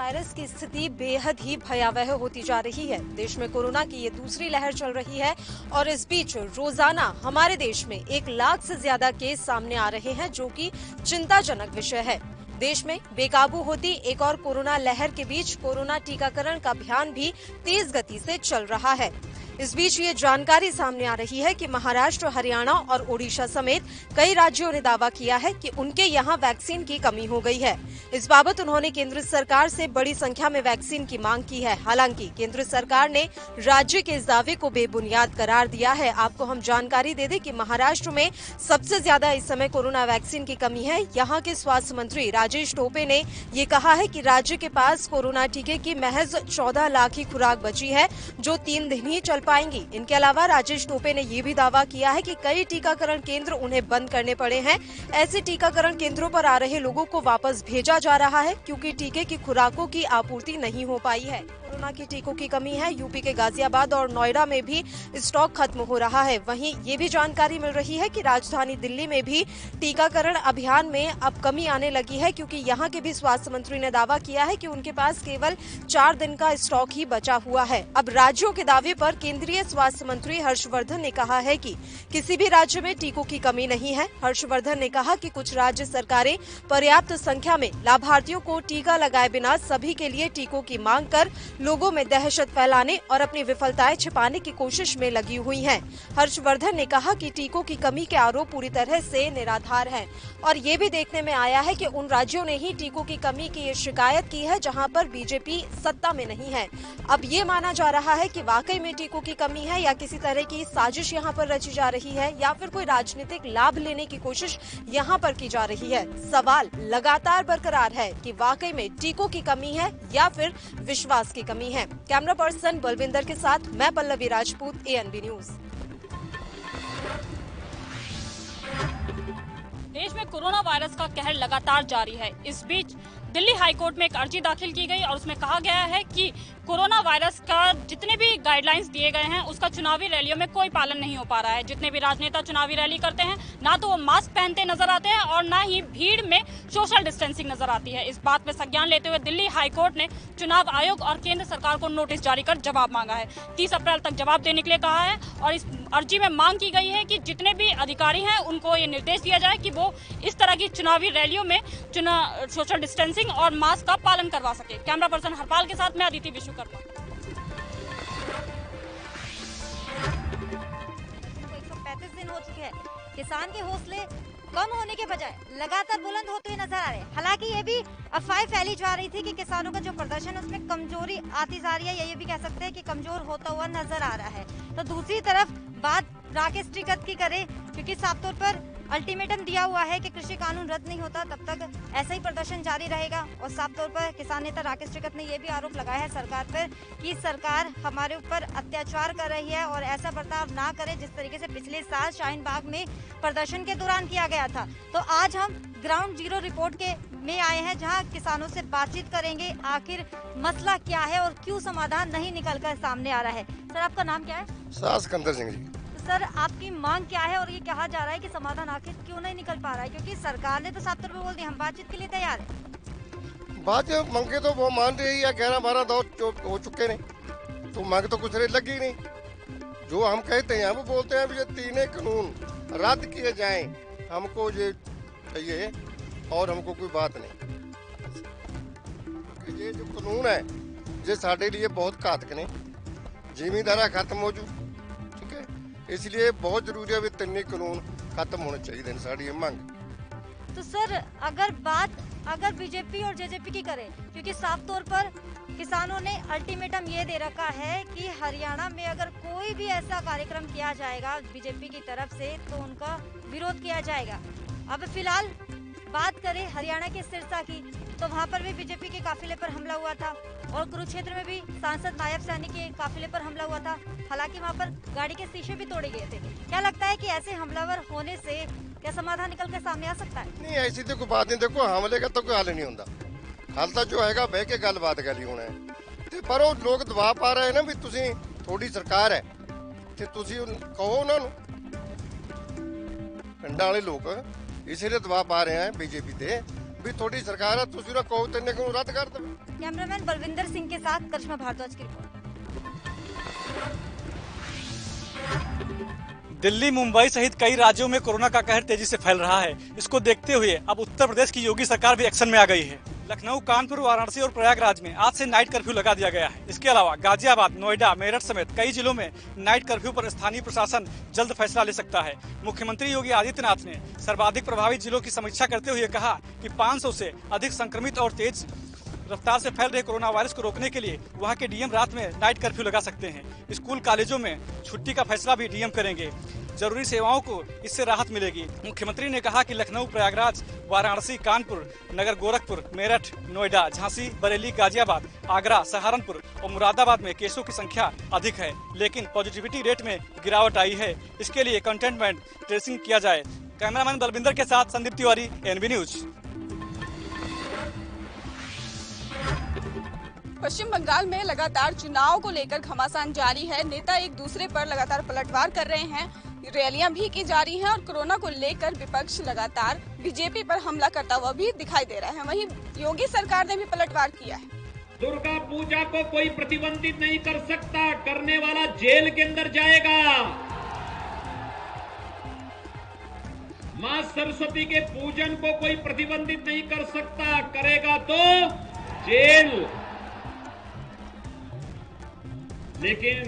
Virus की स्थिति बेहद ही भयावह होती जा रही है। देश में कोरोना की ये दूसरी लहर चल रही है और इस बीच रोजाना हमारे देश में 1 लाख से ज्यादा केस सामने आ रहे हैं, जो कि चिंताजनक विषय है। देश में बेकाबू होती एक और कोरोना लहर के बीच कोरोना टीकाकरण का अभियान भी तेज गति से चल रहा है। इस बीच ये जानकारी सामने आ रही है कि महाराष्ट्र, हरियाणा और ओडिशा समेत कई राज्यों ने दावा किया है कि उनके यहाँ वैक्सीन की कमी हो गई है। इस बाबत उन्होंने केंद्र सरकार से बड़ी संख्या में वैक्सीन की मांग की है। हालांकि केंद्र सरकार ने राज्य के इस दावे को बेबुनियाद करार दिया है। आपको हम जानकारी दे दें कि महाराष्ट्र में सबसे ज्यादा इस समय कोरोना वैक्सीन की कमी है। यहाँ के स्वास्थ्य मंत्री राजेश टोपे ने ये कहा है कि राज्य के पास कोरोना टीके की महज 14 लाख ही खुराक बची है, जो 3 दिन ही चल पाएंगी। इनके अलावा राजेश टोपे ने ये भी दावा किया है कि कई टीकाकरण केंद्र उन्हें बंद करने पड़े हैं। ऐसे टीकाकरण केंद्रों पर आ रहे लोगों को वापस भेजा जा रहा है, क्योंकि टीके की खुराकों की आपूर्ति नहीं हो पाई है। कोरोना की टीकों की कमी है। यूपी के गाजियाबाद और नोएडा में भी स्टॉक खत्म हो रहा है। वहीं ये भी जानकारी मिल रही है कि राजधानी दिल्ली में भी टीकाकरण अभियान में अब कमी आने लगी है, क्योंकि यहाँ के भी स्वास्थ्य मंत्री ने दावा किया है कि उनके पास केवल 4 दिन का स्टॉक ही बचा हुआ है। अब राज्यों के दावे पर केंद्रीय स्वास्थ्य मंत्री हर्षवर्धन ने कहा है कि किसी भी राज्य में टीकों की कमी नहीं है। हर्षवर्धन ने कहा कि कुछ राज्य सरकारें पर्याप्त संख्या में लाभार्थियों को टीका लगाए बिना सभी के लिए टीकों की मांग कर लोगों में दहशत फैलाने और अपनी विफलताएं छिपाने की कोशिश में लगी हुई हैं। हर्षवर्धन ने कहा कि टीकों की कमी के आरोप पूरी तरह से निराधार हैं और ये भी देखने में आया है कि उन राज्यों ने ही टीकों की कमी की शिकायत की है जहां पर बीजेपी सत्ता में नहीं है। अब ये माना जा रहा है कि वाकई में टीकों की कमी है या किसी तरह की साजिश यहाँ पर रची जा रही है या फिर कोई राजनीतिक लाभ लेने की कोशिश यहाँ पर की जा रही है। सवाल लगातार बरकरार है कि वाकई में टीकों की कमी है या फिर विश्वास की कमी है। कैमरा पर्सन बलविंदर के साथ मैं पल्लवी राजपूत, ANB न्यूज। देश में कोरोना वायरस का कहर लगातार जारी है। इस बीच दिल्ली हाईकोर्ट में एक अर्जी दाखिल की गई और उसमें कहा गया है कि कोरोना वायरस का जितने भी गाइडलाइंस दिए गए हैं उसका चुनावी रैलियों में कोई पालन नहीं हो पा रहा है। जितने भी राजनेता चुनावी रैली करते हैं ना तो वो मास्क पहनते नजर आते हैं और ना ही भीड़ में सोशल डिस्टेंसिंग नजर आती है। इस बात पर संज्ञान लेते हुए दिल्ली हाईकोर्ट ने चुनाव आयोग और केंद्र सरकार को नोटिस जारी कर जवाब मांगा है। 30 अप्रैल तक जवाब देने के लिए कहा है और इस अर्जी में मांग की गई है कि जितने भी अधिकारी हैं उनको ये निर्देश दिया जाए कि वो इस तरह की चुनावी रैलियों में सोशल डिस्टेंसिंग और मास्क का पालन करवा सके। कैमरा पर्सन हरपाल के साथ मैं अदिति विश्वकर्मा। 135 दिन हो चुके हैं। किसान के हौसले कम होने के बजाय लगातार बुलंद होते हुए नजर आ रहे हैं। हालांकि ये भी अफवाह फैली जा रही थी कि किसानों का जो प्रदर्शन है उसमें कमजोरी आती जा रही है, या ये भी कह सकते हैं कि कमजोर होता हुआ नजर आ रहा है। तो दूसरी तरफ बात राकेश टिकैत की करें, क्योंकि साफ तौर पर अल्टीमेटम दिया हुआ है कि कृषि कानून रद्द नहीं होता तब तक ऐसा ही प्रदर्शन जारी रहेगा। और साफ तौर पर किसान नेता राकेश टिकैत ने यह भी आरोप लगाया है सरकार पर कि सरकार हमारे ऊपर अत्याचार कर रही है और ऐसा बर्ताव ना करे जिस तरीके से पिछले साल शाहीन बाग में प्रदर्शन के दौरान किया गया था। तो आज हम ग्राउंड जीरो रिपोर्ट के में आए हैं, जहां किसानों से बातचीत करेंगे आखिर मसला क्या है और क्यों समाधान नहीं निकलकर सामने आ रहा है। सर, आपका नाम क्या है? सिकंदर सिंह जी। सर, आपकी मांग क्या है और ये कहा जा रहा है कि समाधान आखिर क्यों नहीं निकल पा रहा है? क्योंकि सरकार ने तो साफ तौर पर बोल दिया हम बातचीत के लिए तैयार है। बात मांगे तो वो मान रही है, 11-12 दौर हो चुके नहीं तो मांग तो कुछ लगी नहीं। जो हम कहते हैं वो बोलते हैं ये 3 कानून रद्द किए जाएं, हमको ये चाहिए और हमको कोई बात नहीं। ये जो कानून है ये साढ़े लिए बहुत घातक ने। जिमीदारा खत्म हो जू, ठीक है, इसलिए बहुत जरूरी है भी 3 कानून खत्म होने चाहिए। साड़ी मांग तो सर, अगर बीजेपी और जेजेपी की करें, क्योंकि साफ तौर पर किसानों ने अल्टीमेटम ये दे रखा है कि हरियाणा में अगर कोई भी ऐसा कार्यक्रम किया जाएगा बीजेपी की तरफ से तो उनका विरोध किया जाएगा। अब फिलहाल बात करें हरियाणा के सिरसा की, तो वहाँ पर भी बीजेपी के काफिले पर हमला हुआ था और कुरुक्षेत्र में भी सांसद नायब सैनी के काफिले पर हमला हुआ था। हालांकि वहाँ पर गाड़ी के शीशे भी तोड़े गए थे। क्या लगता है कि ऐसे हमलावर होने से क्या समाधान निकल कर सामने आ सकता है? नहीं, ऐसी तो कोई बात नहीं। देखो, हमले का तो कोई हल नहीं होता। हल तो जो है बह के गलबात कर होना है। पर वो लोग दबाव पा रहे हैं ना भी तुसी थोड़ी सरकार है ते तुसी कहो उन्होंने। पिंडां वाले लोग इसलिए दबाव पा रहे हैं बीजेपी ते अभी थोड़ी सरकार है तो सिर्फ कहो तन्ने को रद्द कर दे। कैमरामैन बलविंदर सिंह के साथ करिश्मा भारद्वाज की रिपोर्ट। दिल्ली, मुंबई सहित कई राज्यों में कोरोना का कहर तेजी से फैल रहा है। इसको देखते हुए अब उत्तर प्रदेश की योगी सरकार भी एक्शन में आ गई है। लखनऊ, कानपुर, वाराणसी और प्रयागराज में आज से नाइट कर्फ्यू लगा दिया गया है। इसके अलावा गाजियाबाद, नोएडा, मेरठ समेत कई जिलों में नाइट कर्फ्यू पर स्थानीय प्रशासन जल्द फैसला ले सकता है। मुख्यमंत्री योगी आदित्यनाथ ने सर्वाधिक प्रभावित जिलों की समीक्षा करते हुए कहा कि 500 से अधिक संक्रमित और तेज रफ्तार से फैल रहे कोरोना वायरस को रोकने के लिए वहां के डीएम रात में नाइट कर्फ्यू लगा सकते हैं। स्कूल कॉलेजों में छुट्टी का फैसला भी डीएम करेंगे। जरूरी सेवाओं को इससे राहत मिलेगी। मुख्यमंत्री ने कहा कि लखनऊ, प्रयागराज, वाराणसी, कानपुर, नगर गोरखपुर, मेरठ, नोएडा, झांसी, बरेली, गाजियाबाद, आगरा, सहारनपुर और मुरादाबाद में केसों की संख्या अधिक है, लेकिन पॉजिटिविटी रेट में गिरावट आई है। इसके लिए कंटेनमेंट ट्रेसिंग किया जाए। कैमरामैन बलविंदर के साथ संदीप तिवारी, एनबी न्यूज। पश्चिम बंगाल में लगातार चुनाव को लेकर घमासान जारी है। नेता एक दूसरे पर लगातार पलटवार कर रहे हैं, रैलियां भी की जा रही हैं और कोरोना को लेकर विपक्ष लगातार बीजेपी पर हमला करता हुआ भी दिखाई दे रहा है। वहीं योगी सरकार ने भी पलटवार किया है। दुर्गा पूजा को कोई प्रतिबंधित नहीं कर सकता, करने वाला जेल के अंदर जाएगा। मां सरस्वती के पूजन को कोई प्रतिबंधित नहीं कर सकता, करेगा तो जेल। लेकिन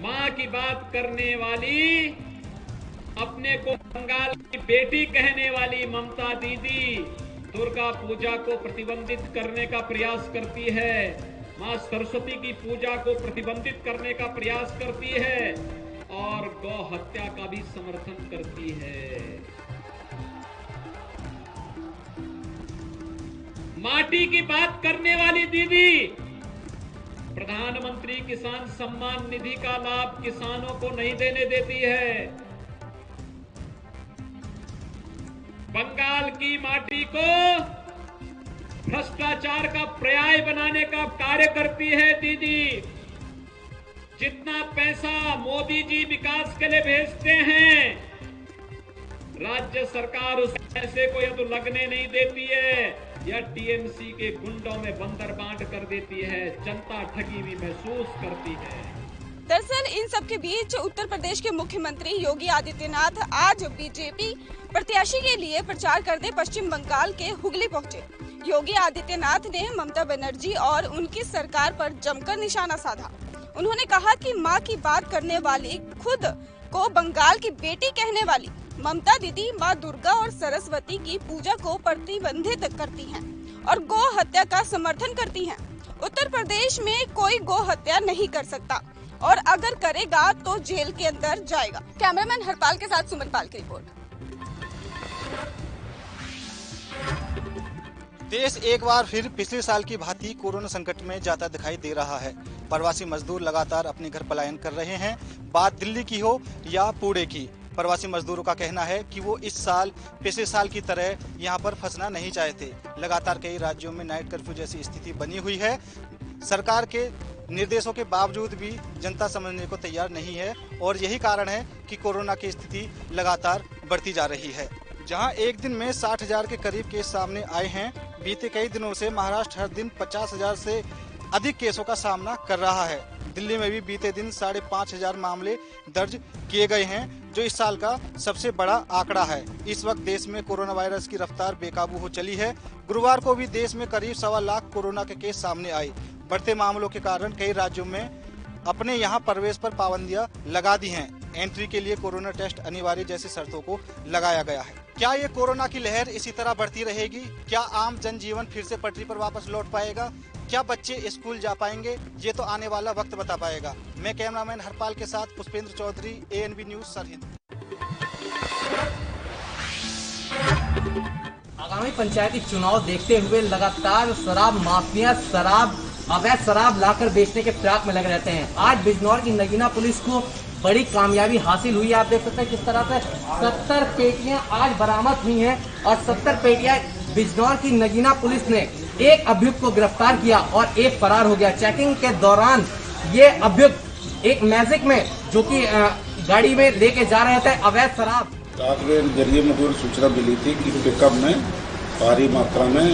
मां की बात करने वाली, अपने को बंगाल की बेटी कहने वाली ममता दीदी दुर्गा पूजा को प्रतिबंधित करने का प्रयास करती है, मां सरस्वती की पूजा को प्रतिबंधित करने का प्रयास करती है और गौ हत्या का भी समर्थन करती है। माटी की बात करने वाली दीदी प्रधानमंत्री किसान सम्मान निधि का लाभ किसानों को नहीं देने देती है। बंगाल की माटी को भ्रष्टाचार का पर्याय बनाने का कार्य करती है दीदी। जितना पैसा मोदी जी विकास के लिए भेजते हैं, राज्य सरकार उस पैसे को या तो लगने नहीं देती है या टीएमसी के गुंडों में बंदर बांट कर देती है। जनता ठगी हुई महसूस करती है। दरअसल इन सब के बीच उत्तर प्रदेश के मुख्यमंत्री योगी आदित्यनाथ आज बीजेपी प्रत्याशी के लिए प्रचार करने पश्चिम बंगाल के हुगली पहुंचे। योगी आदित्यनाथ ने ममता बनर्जी और उनकी सरकार पर जमकर निशाना साधा। उन्होंने कहा कि मां की बात करने वाली, खुद को बंगाल की बेटी कहने वाली ममता दीदी मां दुर्गा और सरस्वती की पूजा को प्रतिबंधित करती हैं और गौ हत्या का समर्थन करती हैं। उत्तर प्रदेश में कोई गौ हत्या नहीं कर सकता और अगर करेगा तो जेल के अंदर जाएगा। कैमरामैन हरपाल के साथ सुमन पाल की रिपोर्ट। देश एक बार फिर पिछले साल की भांति कोरोना संकट में जाता दिखाई दे रहा है। प्रवासी मजदूर लगातार अपने घर पलायन कर रहे हैं। बात दिल्ली की हो या पुणे की, प्रवासी मजदूरों का कहना है कि वो इस साल पिछले साल की तरह यहाँ पर फंसना नहीं चाहते। लगातार कई राज्यों में नाइट कर्फ्यू जैसी स्थिति बनी हुई है। सरकार के निर्देशों के बावजूद भी जनता समझने को तैयार नहीं है और यही कारण है कि कोरोना की स्थिति लगातार बढ़ती जा रही है। जहां एक दिन में 60,000 के करीब केस सामने आए हैं, बीते कई दिनों से महाराष्ट्र हर दिन 50,000 से अधिक केसों का सामना कर रहा है। दिल्ली में भी बीते दिन 5,500 मामले दर्ज किए गए हैं, जो इस साल का सबसे बड़ा आंकड़ा है। इस वक्त देश में कोरोना वायरस की रफ्तार बेकाबू हो चली है। गुरुवार को भी देश में करीब 1.25 लाख कोरोना के केस सामने आए। बढ़ते मामलों के कारण कई राज्यों में अपने यहाँ प्रवेश पर पाबंदियां लगा दी हैं। एंट्री के लिए कोरोना टेस्ट अनिवार्य जैसी शर्तों को लगाया गया है। क्या ये कोरोना की लहर इसी तरह बढ़ती रहेगी? क्या आम जनजीवन फिर से पटरी पर वापस लौट पाएगा? क्या बच्चे स्कूल जा पाएंगे? ये तो आने वाला वक्त बता पाएगा। मैं कैमरामैन हरपाल के साथ पुष्पेंद्र चौधरी, एएनबी न्यूज, सरहिंद। आगामी पंचायती चुनाव देखते हुए लगातार शराब माफिया अवैध शराब लाकर बेचने के फिराक में लगे रहते हैं। आज बिजनौर की नगीना पुलिस को बड़ी कामयाबी हासिल हुई है। आप देख सकते हैं किस तरह से 70 पेटियां आज बरामद हुई हैं और 70 पेटियां बिजनौर की नगीना पुलिस ने एक अभियुक्त को गिरफ्तार किया और एक फरार हो गया। चेकिंग के दौरान ये अभियुक्त एक मैजिक में, जो कि गाड़ी में लेके जा रहे थे अवैध शराब। रात में जरिए मुझे सूचना मिली थी कि पिकअप में भारी मात्रा में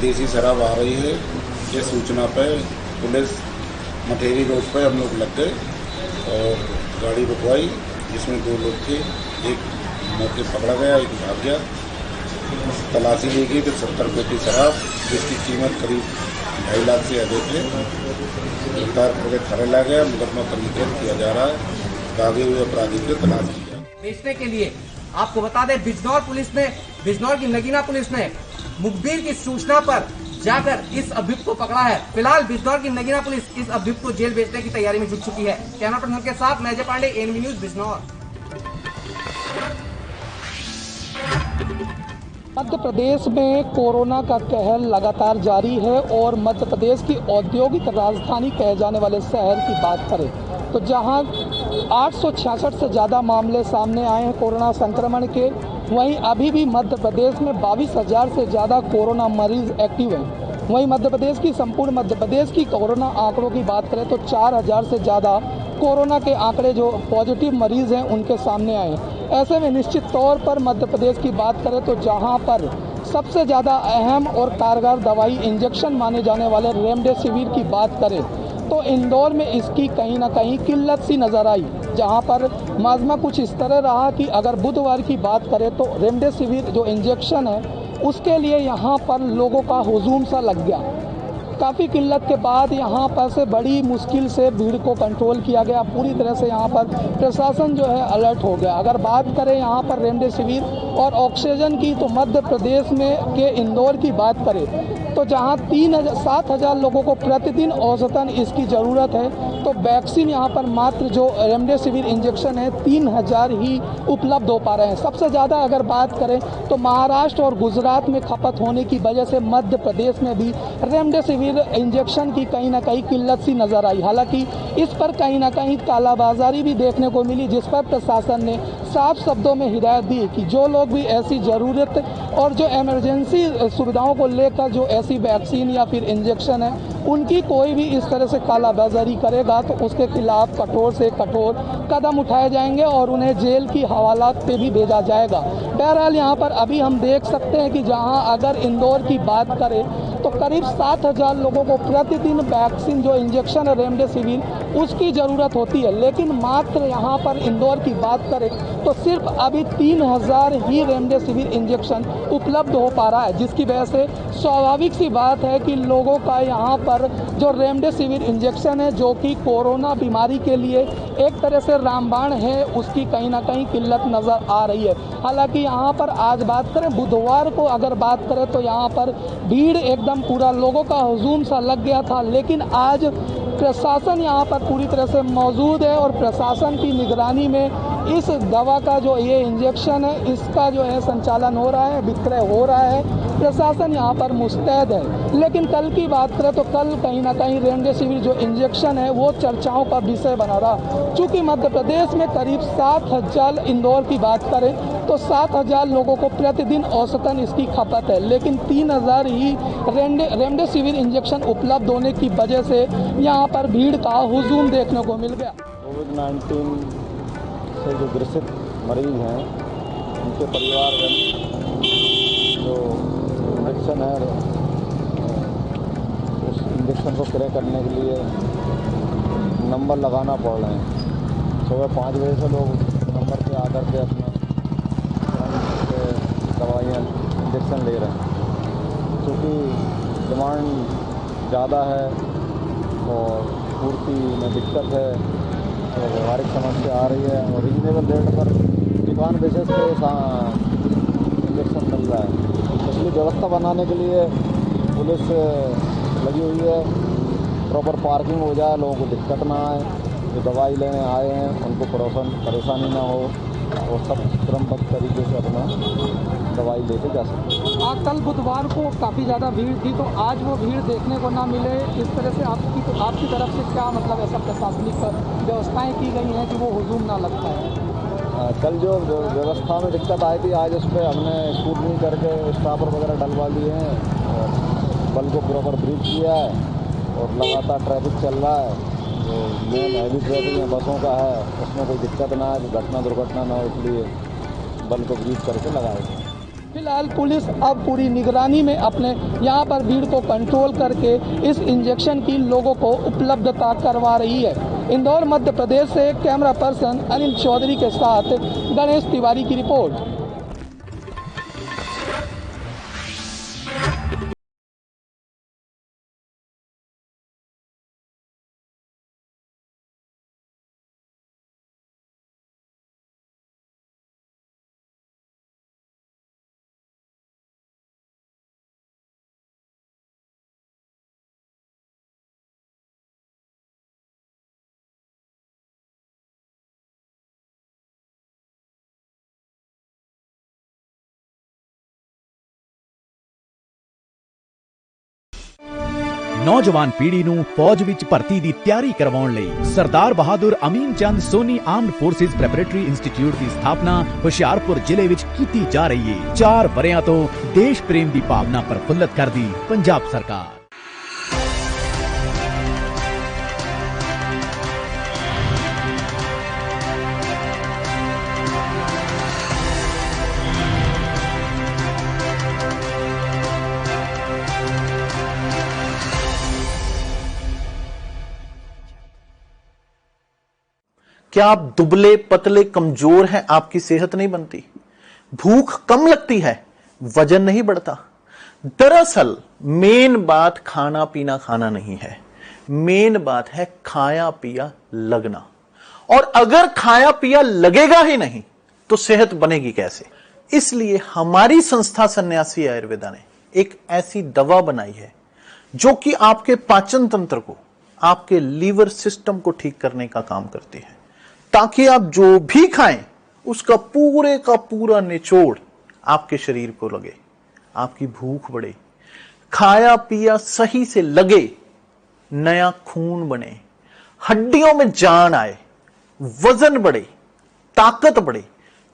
देसी शराब आ रही है। ये सूचना पर पुलिस मठेरी रोड पर हम लोग लग गए और गाड़ी रुकवाई, जिसमें 2 लोग थे। एक मौके पकड़ा गया, एक भाग गया। तलाशी ली गई तो 70 पेटी शराब, जिसकी कीमत करीब 2.5 लाख से अधिक है। गिरफ्तार करके थाने लाया गया, मुकदमा पंजीकृत किया जा रहा है। भागे हुए अपराधी को तलाश किया बेचने के लिए। आपको बता दें, बिजनौर की नगीना पुलिस ने मुखबिर की सूचना पर जाकर इस अभियुक्त को पकड़ा है। फिलहाल बिजनौर की नगीना पुलिस इस अभियुक्त को जेल भेजने की तैयारी में जुट चुकी है। कैमरा पर्सन के साथ मैं अजय पांडे, एनवी न्यूज, बिजनौर। मध्य प्रदेश में कोरोना का कहर लगातार जारी है और मध्य प्रदेश की औद्योगिक राजधानी कहे जाने वाले शहर की बात करें तो जहां 866 से ज़्यादा मामले सामने आए हैं कोरोना संक्रमण के, वहीं अभी भी मध्य प्रदेश में 22,000 से ज़्यादा कोरोना मरीज एक्टिव हैं। वहीं मध्य प्रदेश की संपूर्ण मध्य प्रदेश की कोरोना आंकड़ों की बात करें तो 4,000 से ज़्यादा कोरोना के आंकड़े जो पॉजिटिव मरीज हैं उनके सामने आए हैं। ऐसे में निश्चित तौर पर मध्य प्रदेश की बात करें तो जहां पर सबसे ज़्यादा अहम और कारगर दवाई इंजेक्शन माने जाने वाले रेमडेसिविर की बात करें तो इंदौर में इसकी कहीं ना कहीं किल्लत सी नज़र आई, जहां पर माजमा कुछ इस तरह रहा कि अगर बुधवार की बात करें तो रेमडेसिविर जो इंजेक्शन है उसके लिए यहां पर लोगों का हुजूम सा लग गया। काफ़ी किल्लत के बाद यहाँ पर से बड़ी मुश्किल से भीड़ को कंट्रोल किया गया। पूरी तरह से यहाँ पर प्रशासन जो है अलर्ट हो गया। अगर बात करें यहाँ पर रेमडेसिविर और ऑक्सीजन की तो मध्य प्रदेश में के इंदौर की बात करें तो जहाँ 7,000 लोगों को प्रतिदिन औसतन इसकी ज़रूरत है तो वैक्सीन यहाँ पर मात्र जो रेमडेसिविर इंजेक्शन है 3,000 ही उपलब्ध हो पा रहे हैं। सबसे ज़्यादा अगर बात करें तो महाराष्ट्र और गुजरात में खपत होने की वजह से मध्य प्रदेश में भी रेमडेसिविर इंजेक्शन की कहीं ना कहीं किल्लत सी नज़र आई। हालांकि इस पर कहीं ना कहीं कालाबाजारी भी देखने को मिली, जिस पर प्रशासन ने साफ शब्दों में हिदायत दी कि जो लोग भी ऐसी ज़रूरत और जो इमरजेंसी सुविधाओं को लेकर जो ऐसी वैक्सीन या फिर इंजेक्शन है उनकी कोई भी इस तरह से कालाबाजारी करेगा तो उसके खिलाफ कठोर से कठोर कदम उठाए जाएंगे और उन्हें जेल की हवालात पे भी भेजा जाएगा। बहरहाल यहाँ पर अभी हम देख सकते हैं कि जहाँ अगर इंदौर की बात करें तो करीब 7,000 लोगों को प्रतिदिन वैक्सीन जो इंजेक्शन है रेमडेसिविर उसकी ज़रूरत होती है, लेकिन मात्र यहाँ पर इंदौर की बात करें तो सिर्फ अभी 3,000 ही रेमडेसिविर इंजेक्शन उपलब्ध हो पा रहा है, जिसकी वजह से स्वाभाविक सी बात है कि लोगों का यहाँ पर जो रेमडेसिविर इंजेक्शन है जो कि कोरोना बीमारी के लिए एक तरह से रामबाण है, उसकी कहीं ना कहीं किल्लत नज़र आ रही है। हालांकि यहाँ पर आज बात करें बुधवार को अगर बात करें तो यहाँ पर भीड़ एकदम पूरा लोगों का हुजूम सा लग गया था, लेकिन आज प्रशासन यहाँ पर पूरी तरह से मौजूद है और प्रशासन की निगरानी में इस दवा का जो ये इंजेक्शन है इसका जो है संचालन हो रहा है, विक्रय हो रहा है। प्रशासन यहाँ पर मुस्तैद है। लेकिन कल की बात करें तो कल कहीं ना कहीं रेमडेसिविर जो इंजेक्शन है वो चर्चाओं का विषय बना रहा, चूँकि मध्य प्रदेश में करीब 7,000 इंदौर की बात करें तो 7,000 लोगों को प्रतिदिन औसतन इसकी खपत है, लेकिन 3,000 ही रेमडेसिविर इंजेक्शन उपलब्ध होने की वजह से यहाँ पर भीड़ का हुजूम देखने को मिल गया। कोविड-19 से जो ग्रसित मरीज हैं उनके परिवार जो इंजेक्शन है उस इंजेक्शन को क्रय करने के लिए नंबर लगाना पड़ रहे हैं। सुबह 5 बजे से लोग नंबर पे आकर के अपना दवाइयाँ इंजेक्शन ले रहे हैं। क्योंकि डिमांड ज़्यादा है और पूर्ति में दिक्कत है और व्यवहारिक समस्या आ रही है और रीजनेबल रेट पर दुकान बेसिस पे इंजेक्शन मिल रहा है। इसलिए व्यवस्था बनाने के लिए पुलिस लगी हुई है, प्रॉपर पार्किंग हो जाए, लोगों को दिक्कत ना आए, जो दवाई लेने आए हैं उनको परेशानी ना हो और सब क्रमबद्ध तरीके से अपना दवाई लेके जा सकते हैं। कल बुधवार को काफ़ी ज़्यादा भीड़ थी तो आज वो भीड़ देखने को ना मिले, इस तरह से आपकी तरफ से क्या मतलब ऐसा प्रशासनिक व्यवस्थाएं की गई हैं कि वो हुजूम ना लगता है? कल जो व्यवस्था में दिक्कत आई थी आज उस पर हमने स्कूटनी करके स्टाफर वगैरह डलवा लिए हैं और बल को प्रॉपर ब्रीफ किया है और लगातार ट्रैफिक चल रहा है। जो मेन हैवी ट्रैफिक में बसों का है उसमें कोई दिक्कत ना है, घटना दुर्घटना ना हो, इसलिए बल को ब्रीफ करके लगाए। फिलहाल पुलिस अब पूरी निगरानी में अपने यहाँ पर भीड़ को कंट्रोल करके इस इंजेक्शन की लोगों को उपलब्धता करवा रही है। इंदौर मध्य प्रदेश से कैमरा पर्सन अनिल चौधरी के साथ गणेश तिवारी की रिपोर्ट। नौजवान पीढ़ी ਨੂੰ ਫੌਜ ਵਿੱਚ ਭਰਤੀ ਦੀ ਤਿਆਰੀ ਕਰਵਾਉਣ ਲਈ ਸਰਦਾਰ ਬਹਾਦਰ Amin Chand Soni armed forces preparatory institute ਦੀ ਸਥਾਪਨਾ ਹੁਸ਼ਿਆਰਪੁਰ ਜ਼ਿਲ੍ਹੇ ਵਿੱਚ ਕੀਤੀ ਜਾ ਰਹੀ ਹੈ। 4 ਵਰ੍ਹਿਆਂ ਤੋਂ ਦੇਸ਼ ਪ੍ਰੇਮ ਦੀ ਭਾਵਨਾ ਪ੍ਰਫੁੱਲਤ ਕਰਦੀ ਪੰਜਾਬ ਸਰਕਾਰ। क्या आप दुबले पतले कमजोर हैं, आपकी सेहत नहीं बनती, भूख कम लगती है, वजन नहीं बढ़ता? दरअसल मेन बात खाना पीना खाना नहीं है, मेन बात है खाया पिया लगना। और अगर खाया पिया लगेगा ही नहीं तो सेहत बनेगी कैसे? इसलिए हमारी संस्था सन्यासी आयुर्वेदा ने एक ऐसी दवा बनाई है जो कि आपके पाचन तंत्र को, आपके लीवर सिस्टम को ठीक करने का काम करती है, ताकि आप जो भी खाएं उसका पूरे का पूरा निचोड़ आपके शरीर को लगे, आपकी भूख बढ़े, खाया पिया सही से लगे, नया खून बने, हड्डियों में जान आए, वजन बढ़े, ताकत बढ़े,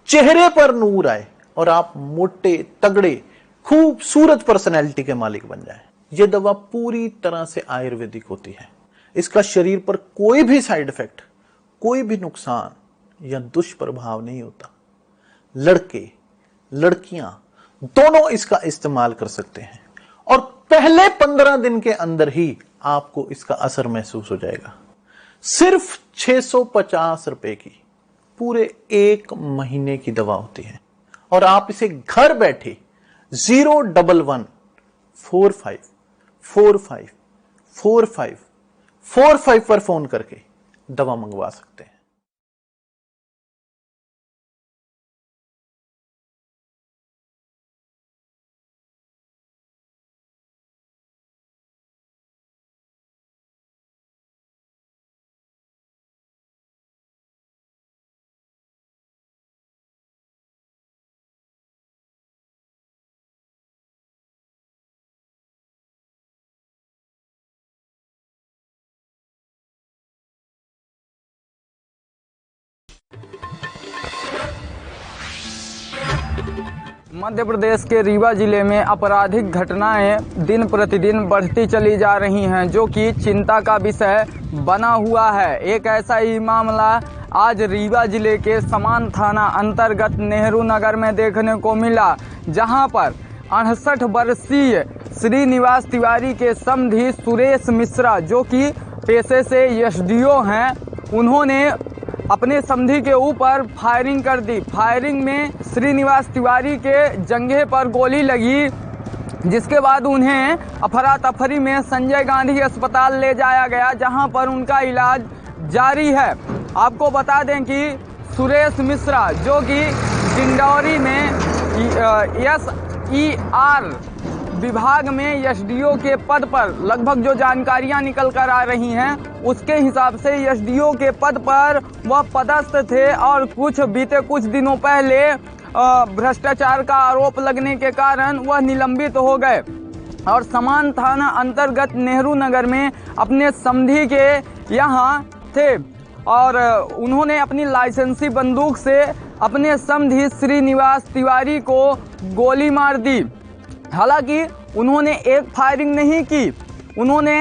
चेहरे पर नूर आए और आप मोटे तगड़े खूबसूरत पर्सनैलिटी के मालिक बन जाएं। यह दवा पूरी तरह से आयुर्वेदिक होती है। इसका शरीर पर कोई भी साइड इफेक्ट, कोई भी नुकसान या दुष्प्रभाव नहीं होता। लड़के लड़कियां दोनों इसका इस्तेमाल कर सकते हैं और पहले 15 दिन के अंदर ही आपको इसका असर महसूस हो जाएगा। सिर्फ 650 रुपए की पूरे 1 महीने की दवा होती है और आप इसे घर बैठे 011 45 45 45 45 पर फोन करके दवा मंगवा सकते हैं। मध्य प्रदेश के रीवा जिले में आपराधिक घटनाएं दिन प्रतिदिन बढ़ती चली जा रही हैं, जो कि चिंता का विषय बना हुआ है। एक ऐसा ही मामला आज रीवा जिले के समान थाना अंतर्गत नेहरू नगर में देखने को मिला, जहां पर 68 वर्षीय श्रीनिवास तिवारी के समधी सुरेश मिश्रा, जो कि पेशे से एसडीओ हैं, उन्होंने अपने समधी के ऊपर फायरिंग कर दी। फायरिंग में श्रीनिवास तिवारी के जंघे पर गोली लगी, जिसके बाद उन्हें अफरा तफरी में संजय गांधी अस्पताल ले जाया गया, जहां पर उनका इलाज जारी है। आपको बता दें कि सुरेश मिश्रा, जो कि डिंडौरी में SER विभाग में एसडीओ के पद पर लगभग जो जानकारियां निकल कर आ रही हैं, उसके हिसाब से एसडीओ के पद पर वह पदस्थ थे और बीते कुछ दिनों पहले भ्रष्टाचार का आरोप लगने के कारण वह निलंबित हो गए और समान थाना अंतर्गत नेहरू नगर में अपने समधी के यहाँ थे और उन्होंने अपनी लाइसेंसी बंदूक से अपने समधी श्रीनिवास तिवारी को गोली मार दी। हालांकि उन्होंने एक फायरिंग नहीं की, उन्होंने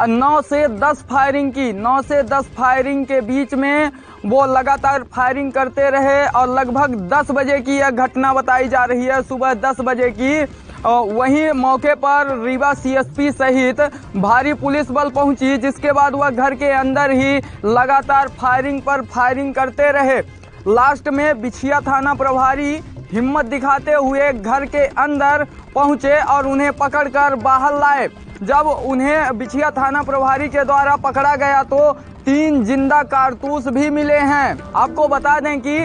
9 से 10 फायरिंग की। 9 से 10 फायरिंग के बीच में वो लगातार फायरिंग करते रहे और लगभग 10 बजे की यह घटना बताई जा रही है, सुबह 10 बजे की। वहीं मौके पर रीवा सीएसपी सहित भारी पुलिस बल पहुंची, जिसके बाद वह घर के अंदर ही लगातार फायरिंग पर फायरिंग करते रहे। लास्ट में बिछिया थाना प्रभारी हिम्मत दिखाते हुए घर के अंदर पहुंचे और उन्हें पकड़कर बाहर लाए। जब उन्हें बिछिया थाना प्रभारी के द्वारा पकड़ा गया तो 3 जिंदा कारतूस भी मिले हैं। आपको बता दें कि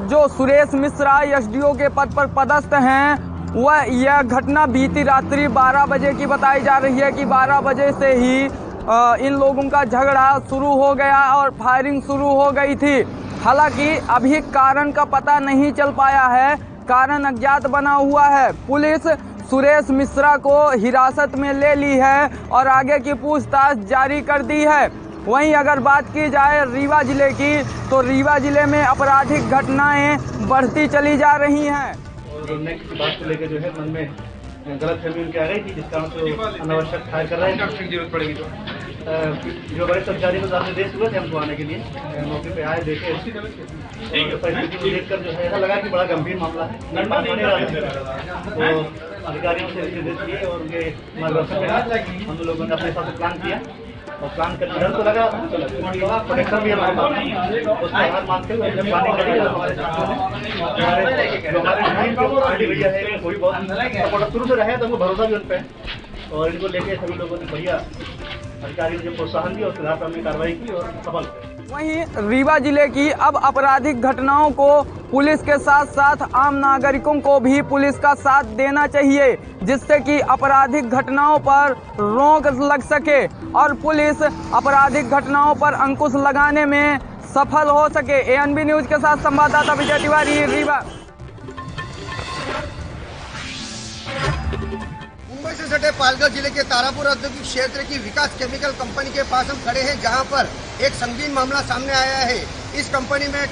जो सुरेश मिश्रा एसडीओ के पद पर पदस्थ हैं, वह यह घटना बीती रात्रि 12 बजे की बताई जा रही है कि 12 बजे से ही इन लोगों का झगड़ा शुरू हो गया और फायरिंग शुरू हो गई थी। हालांकि अभी कारण का पता नहीं चल पाया है, कारण अज्ञात बना हुआ है। पुलिस सुरेश मिश्रा को हिरासत में ले ली है और आगे की पूछताछ जारी कर दी है। वहीं अगर बात की जाए रीवा जिले की, तो रीवा जिले में आपराधिक घटनाएं बढ़ती चली जा रही हैं। किसी बात को लेकर जो है मन में गलतफहमी उनके आ गई थी, जिस कारण से अनावश्यक फायर कर रहे हैं। जरूरत पड़ेगी तो जो बड़े अधिकारी को निर्देश हुए थे हमको आने के लिए, मौके पे आए, देखे, परिस्थिति को देखकर जो है ऐसा लगा कि बड़ा गंभीर मामला है, तो अधिकारियों से निर्देश दिए और उनके मार्गदर्शन में हम लोगों ने अपने हिसाब से प्लान किया और प्लान करके डर तो लगा, प्रोटेक्शन भी हमारे पास, उसमें हार मानते हुए जब प्लानिंग करी हमारे भैया है, कोई बहुत शुरू से रहे तो हमको भरोसा भी उन पर, और इनको लेके सभी लोगों ने बढ़िया अधिकारी ने जो प्रोत्साहन दिया उसके आधार पर हमने कार्रवाई की और सफल। वहीं रीवा जिले की अब आपराधिक घटनाओं को पुलिस के साथ साथ आम नागरिकों को भी पुलिस का साथ देना चाहिए, जिससे कि आपराधिक घटनाओं पर रोक लग सके और पुलिस आपराधिक घटनाओं पर अंकुश लगाने में सफल हो सके। एएनबी न्यूज के साथ संवाददाता विजय तिवारी, रीवा। मुंबई से सटे पालघर जिले के तारापुर औद्योगिक क्षेत्र की विकास केमिकल कंपनी के पास हम खड़े हैं, जहां पर एक संगीन मामला सामने आया है। इस कंपनी में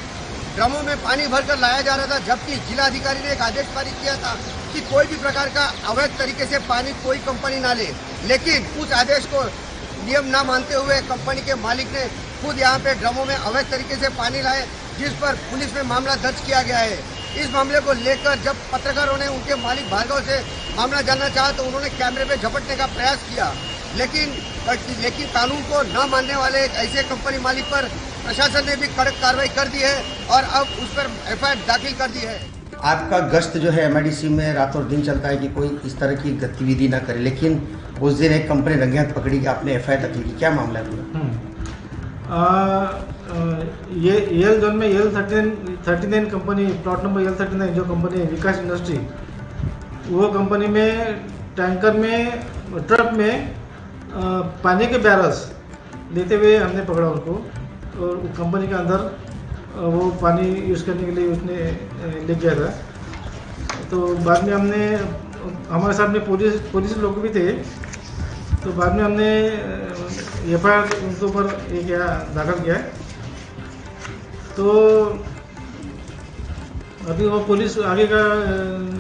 ड्रमों में पानी भरकर लाया जा रहा था, जबकि जिलाधिकारी ने एक आदेश पारित किया था कि कोई भी प्रकार का अवैध तरीके से पानी कोई कंपनी ना ले, लेकिन उस आदेश को नियम न मानते हुए कंपनी के मालिक ने खुद यहाँ पे ड्रमों में अवैध तरीके से पानी लाए, जिस पर पुलिस में मामला दर्ज किया गया है। इस मामले को लेकर जब पत्रकारों ने उनके मालिक भार्गव से मामला जानना चाहा तो उन्होंने कैमरे पे झपटने का प्रयास किया, लेकिन कानून को न मानने वाले ऐसे कंपनी मालिक पर प्रशासन ने भी कड़क कार्रवाई कर दी है और अब उस पर एफआईआर दाखिल कर दी है। आपका गश्त जो है एमआईडीसी में रात और दिन चलता है कि कोई इस तरह की गतिविधि न करे, लेकिन उस दिन एक कंपनी रंगे हाथ पकड़ी कि आपने एफआईआर दाखिल की, क्या मामला है पूरा? ये एल जोन में EL39 company, plot number EL39 जो कंपनी है विकास इंडस्ट्री, वो कंपनी में टैंकर में ट्रक में पानी के बैरल्स लेते हुए हमने पकड़ा उनको, और कंपनी के अंदर वो पानी यूज़ करने के लिए उसने ले गया था। तो बाद में हमने, हमारे साथ में पुलिस लोग भी थे, तो बाद में हमने एफआईआर उनके ऊपर एक दाखिल किया है। तो अभी वो पुलिस आगे का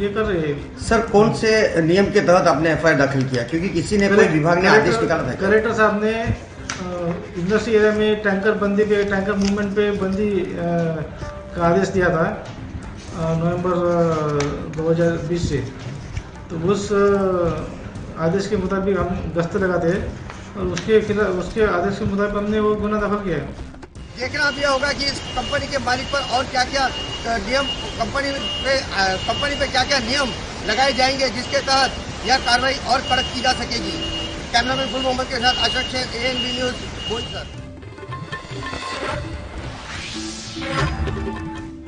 ये कर रही है। सर, कौन से नियम के तहत आपने एफआईआर दाखिल किया, क्योंकि किसी ने कोई विभाग ने आदेश निकाला था? कलेक्टर साहब ने इंडस्ट्री एरिया में टैंकर बंदी पे, टैंकर मूवमेंट पे बंदी का आदेश दिया था नवंबर 2020 से। तो उस आदेश के मुताबिक हम गश्त लगाते हैं और उसके आदेश के मुताबिक हमने वो गुना दाखिल किया है। देखना भी होगा कि इस कंपनी के मालिक पर और क्या क्या नियम, कंपनी पे क्या क्या नियम लगाए जाएंगे, जिसके तहत यह कार्रवाई और कड़क की जा सकेगी। कैमरामैन गुल मोहम्मद के साथ अशोक शेख, एएनबी न्यूज, बोईसर।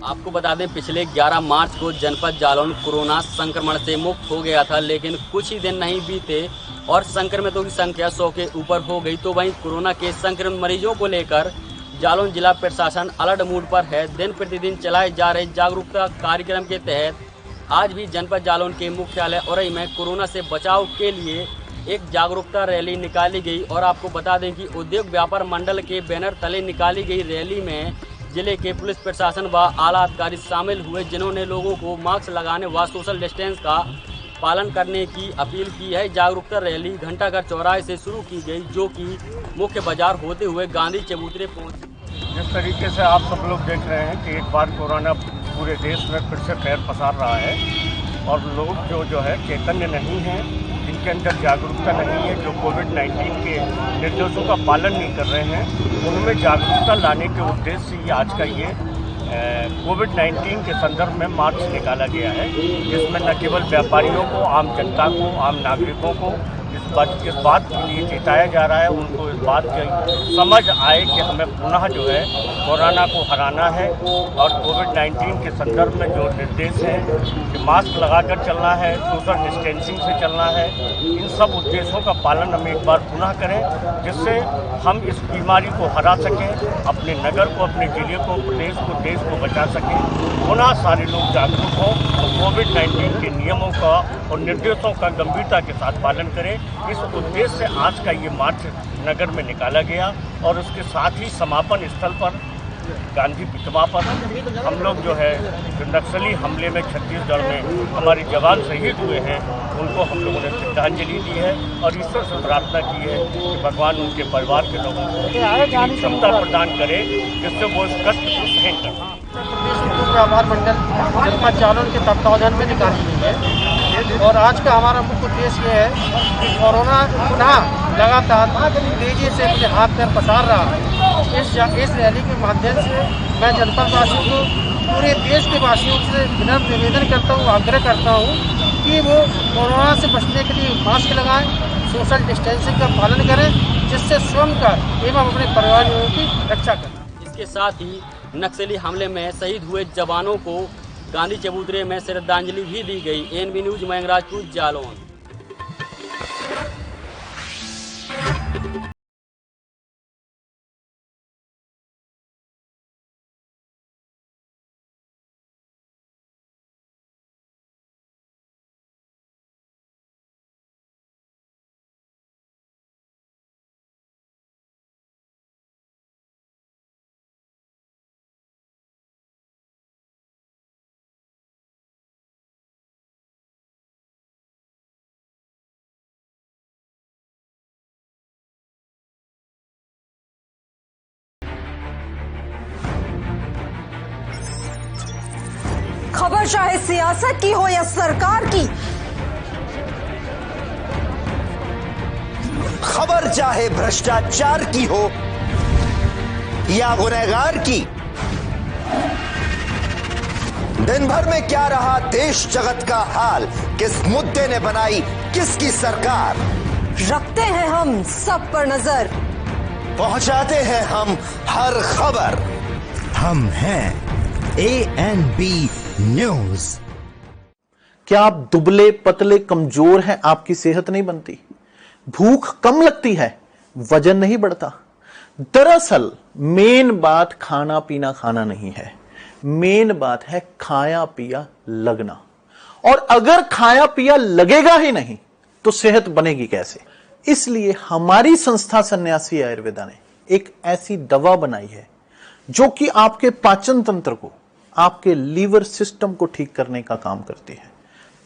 आपको बता दें, पिछले 11 मार्च को जनपद जालौन कोरोना संक्रमण से मुक्त हो गया था, लेकिन कुछ ही दिन नहीं बीते और संक्रमितों की संख्या 100 के ऊपर हो गई। तो वहीं कोरोना के संक्रमित मरीजों को लेकर जालौन जिला प्रशासन अलर्ट मूड पर है। दिन प्रतिदिन चलाए जा रहे जागरूकता कार्यक्रम के तहत आज भी जनपद जालौन के मुख्यालय औरई में कोरोना से बचाव के लिए एक जागरूकता रैली निकाली गई। और आपको बता दें कि उद्योग व्यापार मंडल के बैनर तले निकाली गई रैली में जिले के पुलिस प्रशासन व आला अधिकारी शामिल हुए, जिन्होंने लोगों को मास्क लगाने व सोशल डिस्टेंस का पालन करने की अपील की है। जागरूकता रैली घंटाघर चौराहे से शुरू की गई, जो कि मुख्य बाजार होते हुए गांधी चबूतरे पहुंची। जिस तरीके से आप सब लोग देख रहे हैं कि एक बार कोरोना पूरे देश में फिर से पैर पसार रहा है और लोग जो है चैतन्य नहीं हैं, जिनके अंदर जागरूकता नहीं है, जो कोविड-19 के निर्देशों का पालन नहीं कर रहे हैं, उनमें जागरूकता लाने के उद्देश्य से ये आज का ये कोविड-19 के संदर्भ में मार्च निकाला गया है, जिसमें न केवल व्यापारियों को, आम जनता को, आम नागरिकों को इस बात के लिए चेताया जा रहा है, उनको इस बात की समझ आए कि हमें पुनः जो है कोरोना को हराना है और कोविड-19 के संदर्भ में जो निर्देश हैं कि मास्क लगाकर चलना है, सोशल डिस्टेंसिंग से चलना है, इन सब उद्देश्यों का पालन हम एक बार पुनः करें, जिससे हम इस बीमारी को हरा सकें, अपने नगर को, अपने जिले को, प्रदेश को, देश को बचा सकें। पुनः सारे लोग जागरूक हों, कोविड-19 के नियमों का और निर्देशों का गंभीरता के साथ पालन करें। इस उद्देश्य से आज का ये मार्च नगर में निकाला गया और उसके साथ ही समापन स्थल पर गांधी प्रतिमा पर हम लोग जो है जो नक्सली हमले में छत्तीसगढ़ में हमारे जवान शहीद हुए हैं, उनको हम लोगों ने श्रद्धांजलि दी है और ईश्वर से प्रार्थना की है कि भगवान उनके परिवार के लोगों को क्षमता प्रदान करे जिससे वो इस कष्ट को सहन कर सकें। व्यापार मंडल जनपद जालौन के तत्वावधान में निकाली गई है और आज का हमारा मुख्य उद्देश्य ये है कि कोरोना पुनः लगातार तेजी से अपने हाथ पैर पसार रहा है। इस रैली के माध्यम से मैं जनपद वासियों को, पूरे देश के वासियों से विनम्र निवेदन करता हूँ, आग्रह करता हूँ कि वो कोरोना से बचने के लिए मास्क लगाएं, सोशल डिस्टेंसिंग का पालन करें, जिससे स्वयं का एवं अपने परिवार की रक्षा करें। इसके साथ ही नक्सली हमले में शहीद हुए जवानों को गांधी चबूतरे में श्रद्धांजलि भी दी गई। NB news Mayank Rajput, Jalaun. खबर चाहे सियासत की हो या सरकार की, खबर चाहे भ्रष्टाचार की हो या गुनहगार की, दिन भर में क्या रहा देश जगत का हाल, किस मुद्दे ने बनाई किसकी सरकार, रखते हैं हम सब पर नजर, पहुंचाते हैं हम हर खबर। हम हैं ANB न्यूज। क्या आप दुबले पतले कमजोर हैं, आपकी सेहत नहीं बनती, भूख कम लगती है, वजन नहीं बढ़ता? दरअसल मेन बात खाना पीना खाना नहीं है, मेन बात है खाया पिया लगना। और अगर खाया पिया लगेगा ही नहीं तो सेहत बनेगी कैसे? इसलिए हमारी संस्था सन्यासी आयुर्वेदा ने एक ऐसी दवा बनाई है जो कि आपके पाचन तंत्र को, आपके लीवर सिस्टम को ठीक करने का काम करती है,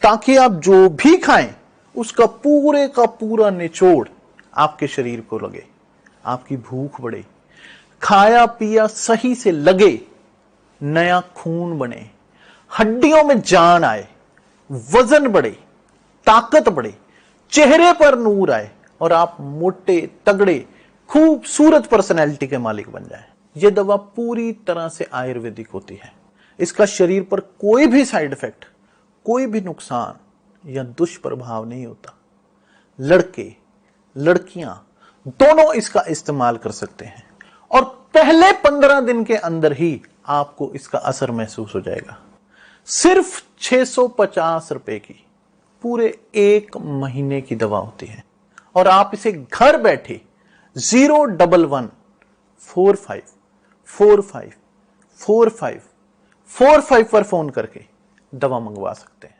ताकि आप जो भी खाएं उसका पूरे का पूरा निचोड़ आपके शरीर को लगे, आपकी भूख बढ़े, खाया पिया सही से लगे, नया खून बने, हड्डियों में जान आए, वजन बढ़े, ताकत बढ़े, चेहरे पर नूर आए और आप मोटे तगड़े खूबसूरत पर्सनैलिटी के मालिक बन जाएं। यह दवा पूरी तरह से आयुर्वेदिक होती है। इसका शरीर पर कोई भी साइड इफेक्ट, कोई भी नुकसान या दुष्प्रभाव नहीं होता। लड़के लड़कियां दोनों इसका इस्तेमाल कर सकते हैं और पहले 15 दिन के अंदर ही आपको इसका असर महसूस हो जाएगा। सिर्फ 650 रुपए की पूरे 1 महीने की दवा होती है और आप इसे घर बैठे 01145454545 पर फोन करके दवा मंगवा सकते हैं।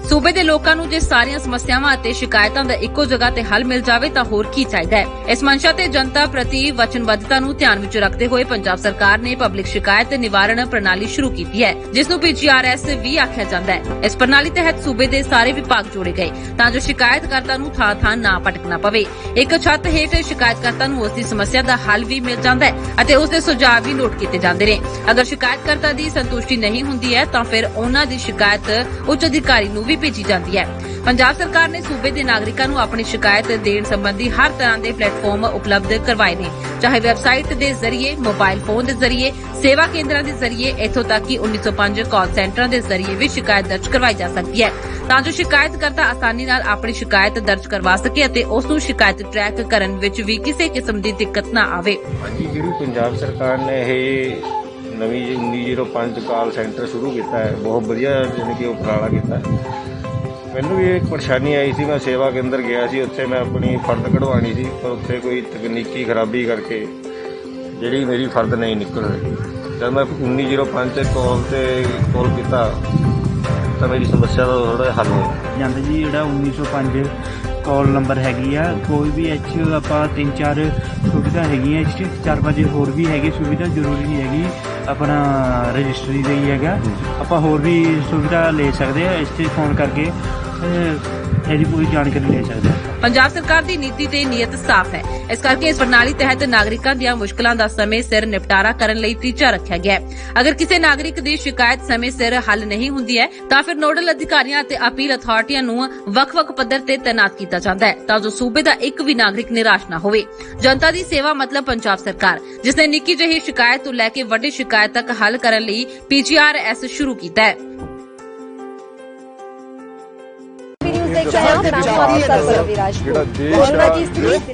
सूबे दे लोकां नूं जे सारियां समस्यावां अते शिकायतां दा इक्को जगह ते हल मिल जावे तां होर की चाहीदा है। इस मंशा ते जनता प्रति वचनबद्धता नूं ध्यान विच रखदे होए पंजाब सरकार ने पब्लिक शिकायत निवारण प्रणाली शुरू कीती है, जिस नूं PGRS भी आखिया जांदा है। इस प्रणाली तहत सूबे दे सारे विभाग जोड़े गए तां जो शिकायतकर्ता नूं थां-थां ना भटकना पवे। एक छत हेठ शिकायतकर्ता नूं उसदी समस्या दा हल भी मिल जांदा है अते उसदे सुझाव भी नोट कीते जांदे ने। अगर शिकायतकर्ता दी संतुष्टि नहीं हुंदी है तां फिर उन्हां दी शिकायत उच्च अधिकारी नूं भी भेजी जाती है। पंजाब सरकार ने सूबे के नागरिकों को अपनी शिकायत देने संबंधी हर तरह के प्लेटफॉर्म उपलब्ध करवाए ने, चाहे वैबसाइट के जरिए, मोबाइल फोन के जरिए, सेवा केंद्रों के जरिए, इत्थों तक कि 1905 कॉल सेंटर के जरिए भी शिकायत दर्ज करवाई जा सकती है तां जो शिकायतकर्ता आसानी नाल अपनी शिकायत दर्ज करवा सके अते उस नूं शिकायत ट्रैक करन विच भी किसी किस्म की दिक्कत ना आवे। जी पंजाब सरकार ने नवी 1905 कॉल सेंटर शुरू किया है, बहुत बढ़िया यानी कि उपराला किया है। मैनू भी एक परेशानी आई सी, मैं सेवा केंद्र गया सी, उत्थे मैं अपनी फर्द कढ़वानी सी पर उत्थे कोई तकनीकी खराबी करके जी मेरी फर्द नहीं निकल रही। जब मैं 1905 कॉल किया तो मेरी समस्या का थोड़ा हल हो जाता जी। जो 1905 कॉल नंबर हैगी आ, कोई भी आप 3-4 सुविधा हैगी, 4-5 होर भी हैगी सुविधा, जरूरी नहीं हैगी अपना रजिस्ट्री का ही हैगा, आप होर भी सुविधा ले सकते हैं। इस पर फोन करके ਇਹਦੀ पूरी जानकारी ले सकते हैं। पंजाब सरकार की नीति ते नीयत साफ है, इस करके इस प्रणाली तहत नागरिकों दी मुश्किलों का समय सिर निपटारा करने लई टीचा रखा गया है। अगर किसी नागरिक की शिकायत समय सिर हल नहीं हुंदी है तां फिर नोडल अधिकारियों ते अपील अथॉरिटियां नूं वख-वख पद्धर ते तैनात किया जाता है तां जो सूबे का एक भी नागरिक निराश न होवे। जनता की सेवा मतलब पंजाब सरकार, जिसने निक्की जही शिकायत तो लैके वड्डी शिकायत तक हल करने लई PGRS शुरू किया है। देख रहे हैं आप, मैं हूं आपके साथ पल्लवी राजपूत। कोरोना की स्थिति